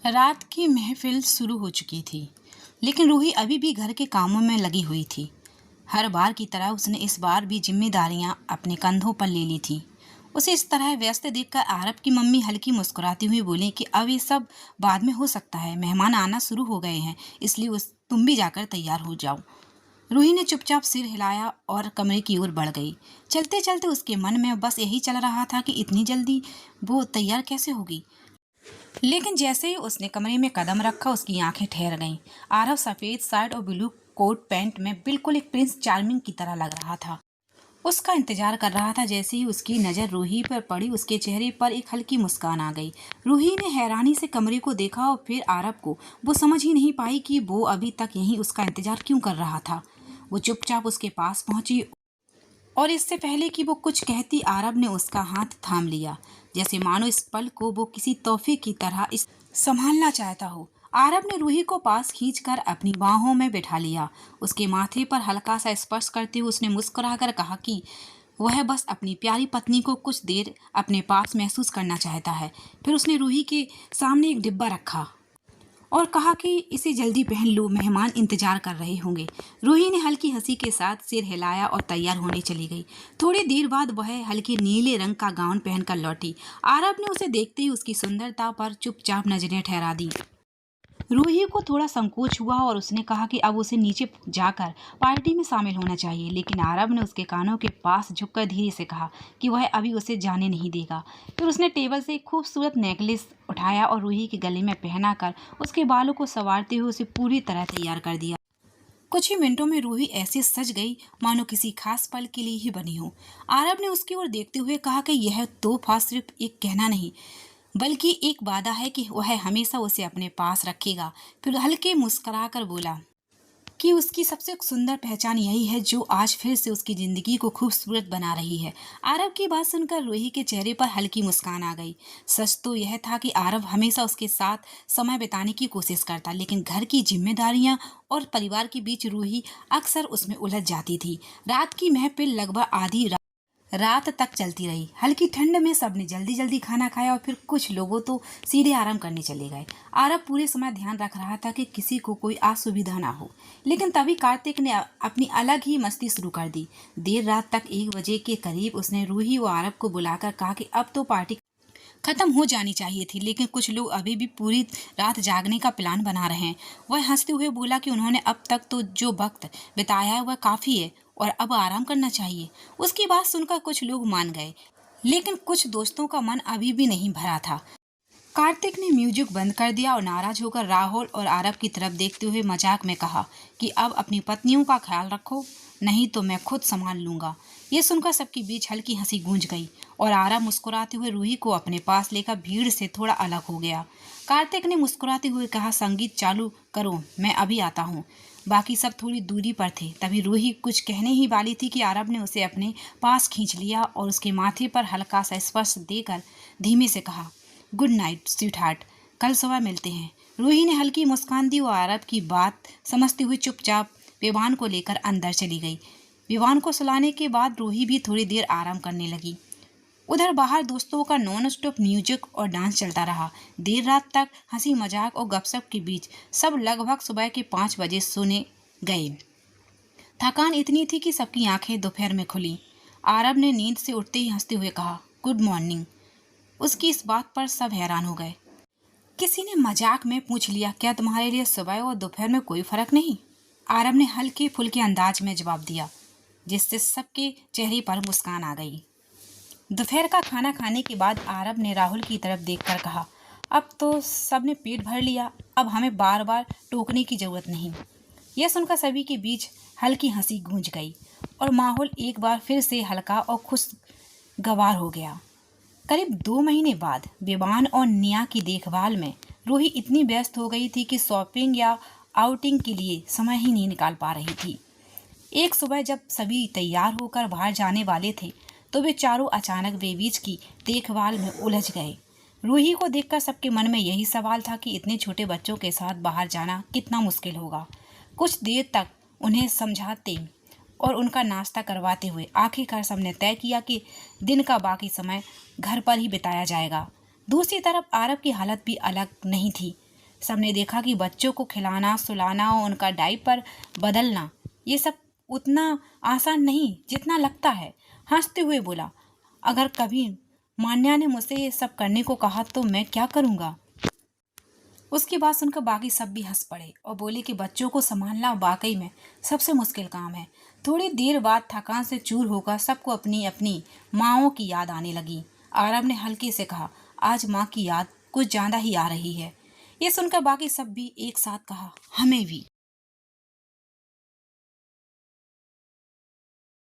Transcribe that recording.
रात की महफिल शुरू हो चुकी थी, लेकिन रूही अभी भी घर के कामों में लगी हुई थी। हर बार की तरह उसने इस बार भी जिम्मेदारियां अपने कंधों पर ले ली थी। उसे इस तरह व्यस्त देखकर आरब की मम्मी हल्की मुस्कुराती हुई बोली कि अब ये सब बाद में हो सकता है, मेहमान आना शुरू हो गए हैं, इसलिए तुम भी जाकर तैयार हो जाओ। रूही ने चुपचाप सिर हिलाया और कमरे की ओर बढ़ गई। चलते चलते उसके मन में बस यही चल रहा था कि इतनी जल्दी वो तैयार कैसे होगी। लेकिन जैसे ही उसने कमरे में कदम रखा, उसकी आंखें ठहर गईं। आरव सफेद शर्ट और ब्लू कोट पैंट में बिल्कुल एक प्रिंस चार्मिंग की तरह लग रहा था। उसका इंतजार कर रहा था। जैसे ही उसकी नजर रूही पर पड़ी, उसके चेहरे पर एक हल्की मुस्कान आ गई। रूही ने हैरानी से कमरे को देखा और फिर आरव को। वो समझ ही नहीं पाई कि वो अभी तक यहीं उसका इंतजार क्यों कर रहा था। वो चुपचाप उसके पास पहुंची और इससे पहले कि वो कुछ कहती, आरब ने उसका हाथ थाम लिया, जैसे मानो इस पल को वो किसी तोहफे की तरह इस संभालना चाहता हो। आरब ने रूही को पास खींचकर अपनी बाहों में बैठा लिया। उसके माथे पर हल्का सा स्पर्श करते हुए उसने मुस्कुराकर कहा कि वह बस अपनी प्यारी पत्नी को कुछ देर अपने पास महसूस करना चाहता है। फिर उसने रूही के सामने एक डिब्बा रखा और कहा कि इसे जल्दी पहन लो, मेहमान इंतजार कर रहे होंगे। रूही ने हल्की हंसी के साथ सिर हिलाया और तैयार होने चली गई। थोड़ी देर बाद वह हल्के नीले रंग का गाउन पहनकर लौटी। आरब ने उसे देखते ही उसकी सुंदरता पर चुपचाप नजरें ठहरा दी। रूही को थोड़ा संकोच हुआ और उसने कहा कि अब उसे नीचे जाकर पार्टी में शामिल होना चाहिए, लेकिन आरब ने उसके कानों के पास झुककर धीरे से कहा कि वह अभी उसे जाने नहीं देगा। फिर उसने टेबल से एक खूबसूरत नेकलेस उठाया और रूही के गले में पहनाकर उसके बालों को संवारते हुए उसे पूरी तरह तैयार कर दिया। कुछ ही मिनटों में रूही ऐसे सज गई मानो किसी खास पल के लिए ही बनी हो। आरब ने उसकी ओर देखते हुए कहा कि यह तोहफा सिर्फ एक कहना नहीं, बल्कि एक वादा है कि वह हमेशा उसे अपने पास रखेगा। फिर हल्के मुस्कुराकर बोला कि उसकी सबसे सुंदर पहचान यही है जो आज फिर से उसकी जिंदगी को खूबसूरत बना रही है। आरव की बात सुनकर रूही के चेहरे पर हल्की मुस्कान आ गई। सच तो यह था कि आरव हमेशा उसके साथ समय बिताने की कोशिश करता, लेकिन घर की जिम्मेदारियां और परिवार के बीच रूही अक्सर उसमें उलझ जाती थी। रात की महफिल लगभग आधी रात तक चलती रही। हल्की ठंड में सबने जल्दी जल्दी खाना खाया और फिर कुछ लोगों तो सीधे आराम करने चले गए। आरब पूरे समय ध्यान रख रहा था कि किसी को कोई असुविधा ना हो, लेकिन तभी कार्तिक ने अपनी अलग ही मस्ती शुरू कर दी। देर रात तक 1 बजे के करीब उसने रूही व आरब को बुलाकर कहा कि अब तो पार्टी खत्म हो जानी चाहिए थी, लेकिन कुछ लोग अभी भी पूरी रात जागने का प्लान बना रहे हैं। वह हंसते हुए बोला कि उन्होंने अब तक तो जो वक्त बिताया है वह काफी है और अब आराम करना चाहिए। उसकी बात सुनकर कुछ लोग मान गए, लेकिन कुछ दोस्तों का मन अभी भी नहीं भरा था। कार्तिक ने म्यूजिक बंद कर दिया और नाराज होकर राहुल और आरब की तरफ देखते हुए मजाक में कहा कि अब अपनी पत्नियों का ख्याल रखो, नहीं तो मैं खुद संभाल लूंगा। ये सुनकर सबके बीच हल्की हंसी गूंज गई और आरब मुस्कुराते हुए रूही को अपने पास लेकर भीड़ से थोड़ा अलग हो गया। कार्तिक ने मुस्कुराते हुए कहा, संगीत चालू करो, मैं अभी आता हूँ। बाकी सब थोड़ी दूरी पर थे। तभी रूही कुछ कहने ही वाली थी कि आरब ने उसे अपने पास खींच लिया और उसके माथे पर हल्का सा स्पर्श देकर धीमे से कहा, गुड नाइट स्वीट हार्ट, कल सुबह मिलते हैं। रूही ने हल्की मुस्कान दी और आरब की बात समझते हुए चुपचाप विवान को लेकर अंदर चली गई। विवान को सुलाने के बाद रूही भी थोड़ी देर आराम करने लगी। उधर बाहर दोस्तों का नॉन स्टॉप म्यूजिक और डांस चलता रहा। देर रात तक हंसी मजाक और गपशप के बीच सब लगभग सुबह के 5 बजे सोने गए। थकान इतनी थी कि सबकी आंखें दोपहर में खुली। आरब ने नींद से उठते ही हंसते हुए कहा, गुड मॉर्निंग। उसकी इस बात पर सब हैरान हो गए। किसी ने मजाक में पूछ लिया, क्या तुम्हारे लिए सुबह और दोपहर में कोई फर्क नहीं? आरब ने हल्के फुल्के अंदाज में जवाब दिया, जिससे सबके चेहरे पर मुस्कान आ गई। दोपहर का खाना खाने के बाद आरब ने राहुल की तरफ देखकर कहा, अब तो सबने पेट भर लिया, अब हमें बार बार टोकने की जरूरत नहीं। यह सुनकर सभी के बीच हल्की हंसी गूंज गई और माहौल एक बार फिर से हल्का और खुशगवार हो गया। करीब 2 महीने बाद विवान और निया की देखभाल में रूही इतनी व्यस्त हो गई थी कि शॉपिंग या आउटिंग के लिए समय ही नहीं निकाल पा रही थी। एक सुबह जब सभी तैयार होकर बाहर जाने वाले थे, तो वे चारों अचानक बेबीज की देखभाल में उलझ गए। रूही को देखकर सबके मन में यही सवाल था कि इतने छोटे बच्चों के साथ बाहर जाना कितना मुश्किल होगा। कुछ देर तक उन्हें समझाते और उनका नाश्ता करवाते हुए आखिरकार सबने तय किया कि दिन का बाकी समय घर पर ही बिताया जाएगा। दूसरी तरफ आरब की हालत भी अलग नहीं थी। सबने देखा कि बच्चों को खिलाना, सुलाना और उनका डायपर बदलना ये सब उतना आसान नहीं जितना लगता है। हंसते हुए बोला, अगर कभी मान्या ने मुझसे ये सब करने को कहा तो मैं क्या करूँगा। उसकी बात सुनकर बाकी सब भी हंस पड़े और बोले कि बच्चों को संभालना वाकई में सबसे मुश्किल काम है। थोड़ी देर बाद थकान से चूर होकर सबको अपनी अपनी माँओं की याद आने लगी। आरब ने हल्के से कहा, आज माँ की याद कुछ ज़्यादा ही आ रही है। ये सुनकर बाकी सब भी एक साथ कहा, हमें भी।